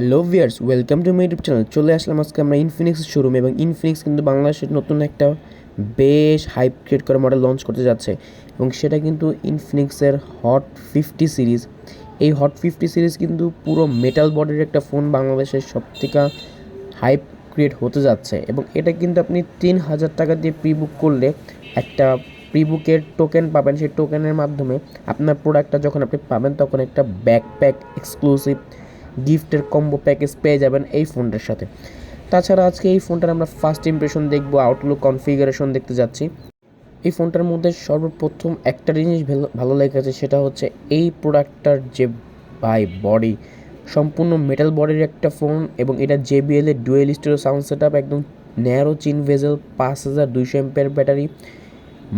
Hello viewers, welcome to my YouTube channel. চলে আসলাম আজকে আমরা ইনফিনিক্সের শোরুম, এবং ইনফিনিক্স কিন্তু বাংলাদেশের নতুন একটা বেশ হাইপ ক্রিয়েট করা মডেল লঞ্চ করতে যাচ্ছে, এবং সেটা কিন্তু ইনফিনিক্সের হট 50 সিরিজ। এই হট 50 সিরিজ কিন্তু পুরো মেটাল বডির একটা ফোন, বাংলাদেশের সবথেকে হাইপ ক্রিয়েট হতে যাচ্ছে। এবং এটা কিন্তু আপনি 3000 টাকা দিয়ে প্রি বুক করলে একটা প্রি বুকের টোকেন পাবেন। সেই টোকেনের মাধ্যমে আপনার প্রোডাক্টটা যখন আপনি পাবেন তখন একটা ব্যাকপ্যাক এক্সক্লুসিভ গিফটের কম্বো প্যাকেজ পেয়ে যাবেন এই ফোনটার সাথে। তাছাড়া আজকে এই ফোনটার আমরা ফার্স্ট ইমপ্রেশন দেখব, আউটলুক কনফিগারেশন দেখতে যাচ্ছি। এই ফোনটার মধ্যে সর্বপ্রথম একটা জিনিস ভালো লেগেছে, সেটা হচ্ছে এই প্রোডাক্টটার যে বডি, সম্পূর্ণ মেটাল বডির একটা ফোন, এবং এটা JBL এর dual stereo sound set up, একদম ন্যারো চিন ভেজেল, 5200 এমপিআর ব্যাটারি।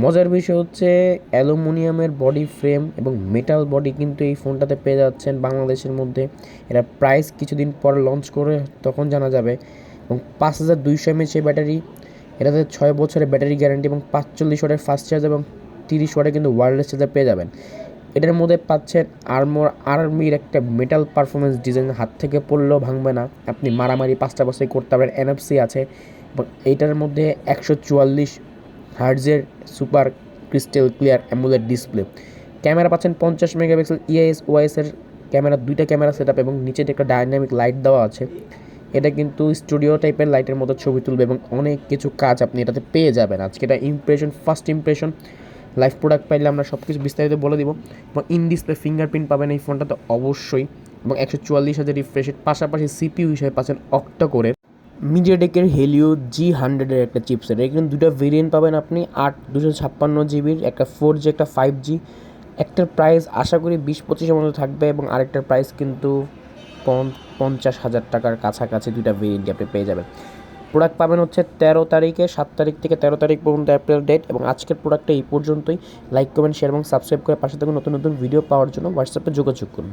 মজার বিষয় হচ্ছে অ্যালুমিনিয়ামের বডি ফ্রেম এবং মেটাল বডি কিন্তু এই ফোনটাতে পেয়ে যাচ্ছেন বাংলাদেশের মধ্যে। এরা প্রাইস কিছুদিন পর লঞ্চ করে তখন জানা যাবে। এবং 5200 mAh ব্যাটারি, এটাতে 6 বছরের ব্যাটারি গ্যারান্টি, এবং 45 ওয়াটের ফাস্ট চার্জ এবং 30 ওয়াটে কিন্তু ওয়্যারলেস চার্জার পেয়ে যাবেন। এটার মধ্যে পাচ্ছেন আর্মির একটা মেটাল পারফরমেন্স ডিজাইন, হাত থেকে পড়লেও ভাঙবে না, আপনি মারামারি পাশাপাশি করতে পারবেন। NFC আছে, এবং এইটার মধ্যে 144 হার্টজের super crystal clear AMOLED display. Camera পাচ্ছেন 50 মেগাপিক্সেল EIS OIS এর ক্যামেরা, দুইটা ক্যামেরা সেট আপ, এবং নিচে একটা ডাইনামিক লাইট দেওয়া আছে। এটা কিন্তু স্টুডিও টাইপের লাইটের মতো ছবি তুলবে, এবং অনেক কিছু কাজ আপনি এটাতে পেয়ে যাবেন। আজকে এটা ফার্স্ট ইমপ্রেশন। লাইভ প্রোডাক্ট পাইলে আমরা সব কিছু বিস্তারিত বলে দিব। এবং ইন ডিসপ্লে ফিঙ্গারপ্রিন্ট পাবেন এই ফোনটাতে অবশ্যই, এবং 144,000 রিফ্রেশের পাশাপাশি CPU হিসেবে পাচ্ছেন অক্টা কোরের মিডিয়াটেকের হেলিও G100 এর একটা চিপসেট। এখানে দুটো ভেরিয়েন্ট পাবেন আপনি, 256 জিবির, একটা 4G একটা 5G। একটার প্রাইস আশা করি 20-25-এর মধ্যে থাকবে, এবং আরেকটার প্রাইস কিন্তু 50,000 টাকার কাছাকাছি। দুইটা ভেরিয়েন্টই আপনি পেয়ে যাবেন। প্রোডাক্ট পাবেন হচ্ছে 13 তারিখে, 7 তারিখ থেকে 13 তারিখ পর্যন্ত অ্যাপ্রিল ডেট। এবং আজকের প্রোডাক্টটা এই পর্যন্তই। লাইক কমেন্ট শেয়ার এবং সাবস্ক্রাইব করে পাশে থাকুন নতুন নতুন ভিডিও পাওয়ার জন্য। হোয়াটসঅ্যাপে যোগাযোগ করুন।